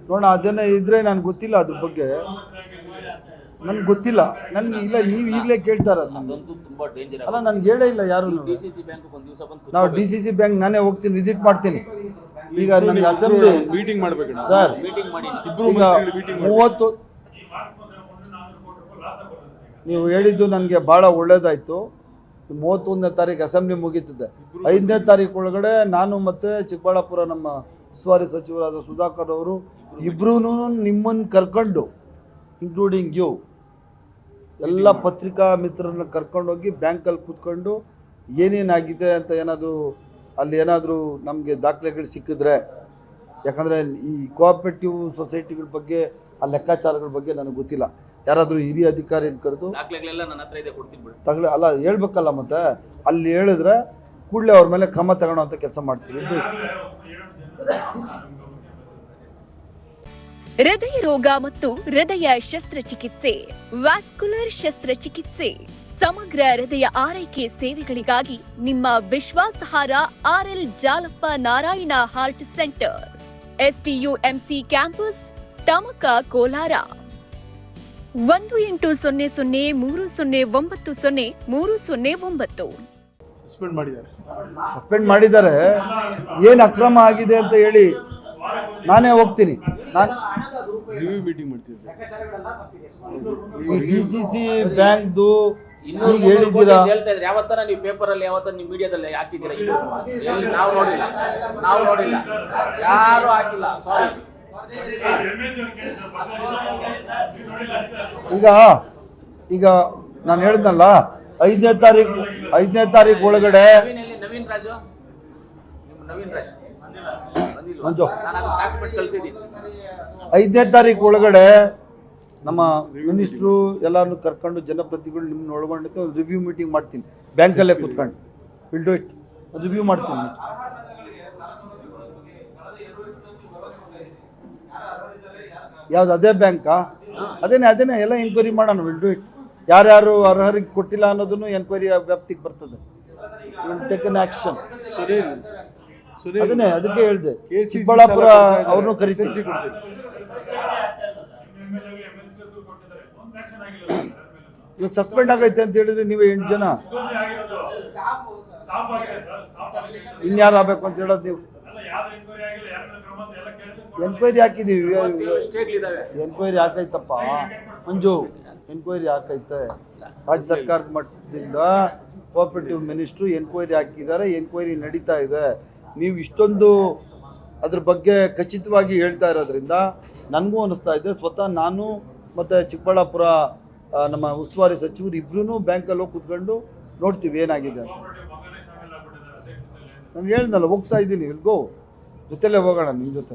ನೋಡೋಣ, ಅದನ್ನೇ ಇದ್ರೆ ನನಗೆ ಗೊತ್ತಿಲ್ಲ, ಅದ್ರ ಬಗ್ಗೆ ನನಗೆ ಗೊತ್ತಿಲ್ಲ. ನನಗೆ ಇಲ್ಲ, ನೀವು ಈಗಲೇ ಕೇಳ್ತಾ ಇರೋದು. ಅಲ್ಲ, ನನಗೆ ಹೇಳೇ ಇಲ್ಲ ಯಾರು. ನಾವು DCC ಬ್ಯಾಂಕ್ ನಾನೇ ಹೋಗ್ತೀನಿ, ವಿಸಿಟ್ ಮಾಡ್ತೀನಿ. ಈಗ ನನಗೆ ಅಸೆಂಬ್ಲಿ ಮೀಟಿಂಗ್ ಮಾಡಬೇಕು ಸರ್. ಈಗ 30 ನೀವು ಹೇಳಿದ್ದು ನನಗೆ ಭಾಳ ಒಳ್ಳೇದಾಯಿತು. 31ನೇ ತಾರೀಕು ಅಸೆಂಬ್ಲಿ ಮುಗೀತಿದೆ. 5ನೇ ತಾರೀಕು ಒಳಗಡೆ ನಾನು ಮತ್ತು ಚಿಕ್ಕಬಳ್ಳಾಪುರ ನಮ್ಮ ಉಸ್ತುವಾರಿ ಸಚಿವರಾದ ಸುಧಾಕರ್ ಅವರು ಇಬ್ಬರೂ ನಿಮ್ಮನ್ನು ಕರ್ಕೊಂಡು, ಇನ್ಕ್ಲೂಡಿಂಗ್ ಯು, ಎಲ್ಲ ಪತ್ರಿಕಾ ಮಿತ್ರರನ್ನ ಕರ್ಕೊಂಡೋಗಿ ಬ್ಯಾಂಕಲ್ಲಿ ಕೂತ್ಕೊಂಡು ಏನೇನಾಗಿದೆ ಅಂತ ಅಲ್ಲಿ ಏನಾದರೂ ನಮಗೆ ದಾಖಲೆಗಳು ಸಿಕ್ಕಿದ್ರೆ, ಯಾಕಂದರೆ ಈ ಕೋಆಪರೇಟಿವ್ ಸೊಸೈಟಿಗಳ ಬಗ್ಗೆ ಆ ಲೆಕ್ಕಾಚಾರಗಳ ಬಗ್ಗೆ ನನಗೆ ಗೊತ್ತಿಲ್ಲ. ಯಾರಾದರೂ ಹಿರಿಯ ಅಧಿಕಾರಿಯನ್ನು ಕರೆದು ಅಲ್ಲ ಹೇಳ್ಬೇಕಲ್ಲ, ಮತ್ತೆ ಅಲ್ಲಿ ಹೇಳಿದ್ರೆ ಕೂಡಲೇ ಅವ್ರ ಮೇಲೆ ಕ್ರಮ ತಗೊಳ್ಳೋ ಅಂತ ಕೆಲಸ ಮಾಡ್ತೀವಿ. ಹೃದಯ ರೋಗ ಮತ್ತು ಹೃದಯ ಶಸ್ತ್ರಚಿಕಿತ್ಸೆ, ವ್ಯಾಸ್ಕ್ಯುಲರ್ ಶಸ್ತ್ರಚಿಕಿತ್ಸೆ, ಸಮಗ್ರ ಹೃದಯ ಆರೈಕೆ ಸೇವೆಗಳಿಗಾಗಿ ನಿಮ್ಮ ವಿಶ್ವಾಸಾರ್ಹ RL Jalappa Narayana heart centre, STUMC campus, Tamaka, Kolar. 180030090309. Suspend ಮಾಡಿದ್ದಾರೆ. ಏನು ಅಕ್ರಮ ಆಗಿದೆ ಅಂತ ಹೇಳಿ ನಾನೇ ಹೋಗ್ತೀನಿ. DCC ಬ್ಯಾಂಕ್ದು ಈಗ ಹೇಳಿದ್ದೀರಾ, ಯಾವತ್ತನ ನೀವು ಪೇಪರ್ ಅಲ್ಲಿ ಯಾವತ್ತ ನೀವು ಮೀಡಿಯಾದಲ್ಲಿ ಹಾಕಿದ್ದೀರಾ? ನಾವು ನೋಡಿಲ್ಲ, ಯಾರು ಹಾಕಿಲ್ಲ. ಈಗ ನಾನು ಹೇಳಿದ್ನಲ್ಲ, 5ನೇ ತಾರೀಕು ಒಳಗಡೆ ನವೀನ್ ರಾಜು ಮಂಜು 5ನೇ ತಾರೀಕು ಒಳಗಡೆ ನಮ್ಮ ಮಿನಿಸ್ಟ್ರು ಎಲ್ಲಾನು ಕರ್ಕೊಂಡು ಜನಪ್ರತಿನಿಧಿಗಳು ನಿಮ್ಮನ್ನ ಒಳಗೊಂಡಿದ್ದು ಒಂದು ರಿವ್ಯೂ ಮೀಟಿಂಗ್ ಮಾಡ್ತೀನಿ. ಬ್ಯಾಂಕಲ್ಲೇ ಕೂತ್ಕೊಂಡು ವಿಲ್ ಡೂ ಇಟ್, ರಿವ್ಯೂ ಮಾಡ್ತೀನಿ. ಯಾವ್ದು ಅದೇ ಬ್ಯಾಂಕಾ? ಅದೇನೇ ಎಲ್ಲ ಎಂಕ್ವೈರಿ ಮಾಡೋಣ. Will do it. ಯಾರ್ಯಾರು ಅರ್ಹರಿಗೆ ಕೊಟ್ಟಿಲ್ಲ ಅನ್ನೋದನ್ನು ಎನ್ಕ್ವೈರಿ ವ್ಯಾಪ್ತಿಗೆ ಬರ್ತದೆ. Will take an action. ಅದಕ್ಕೆ ಹೇಳಿದೆ, ಚಿಕ್ಕಬಳ್ಳಾಪುರ ಅವ್ರನ್ನೂ ಕರಿತೀನಿ. ಇವಾಗ ಸಸ್ಪೆಂಡ್ ಆಗೈತೆ ಅಂತ ಹೇಳಿದ್ರೆ ನೀವೇ 8 ಜನ, ಇನ್ಯಾರು ಆಗ್ಬೇಕು ಅಂತ ಹೇಳೋದು ನೀವು? ಎನ್ಕ್ವೈರಿ ಹಾಕಿದೀವಿ. ಎನ್ಕ್ವೈರಿ ಹಾಕೈತಪ್ಪ ಮಂಜು, ಎನ್ಕ್ವೈರಿ ಹಾಕೈತೆ. ರಾಜ್ಯ ಸರ್ಕಾರದ ಮಟ್ಟದಿಂದ ಕೋಆಪರೇಟಿವ್ ಮಿನಿಸ್ಟ್ರು ಎನ್ಕ್ವೈರಿ ಹಾಕಿದ್ದಾರೆ, ಎನ್ಕ್ವೈರಿ ನಡೀತಾ ಇದೆ. ನೀವು ಇಷ್ಟೊಂದು ಅದ್ರ ಬಗ್ಗೆ ಖಚಿತವಾಗಿ ಹೇಳ್ತಾ ಇರೋದ್ರಿಂದ ನನಗೂ ಅನ್ನಿಸ್ತಾ ಇದೆ, ಸ್ವತಃ ನಾನು ಮತ್ತು ಚಿಕ್ಕಬಳ್ಳಾಪುರ ನಮ್ಮ ಉಸ್ತುವಾರಿ ಸಚಿವರು ಇಬ್ಬರೂ ಬ್ಯಾಂಕಲ್ಲಿ ಹೋಗಿ ಕೂತ್ಕೊಂಡು ನೋಡ್ತೀವಿ ಏನಾಗಿದೆ ಅಂತ. ನಾನು ಹೇಳಿದ್ನಲ್ಲ, ಹೋಗ್ತಾ ಇದ್ದೀನಿ, ಇಲ್ಗೋ ಜೊತೆಲೇ ಹೋಗೋಣ ನಿಮ್ಮ ಜೊತೆ.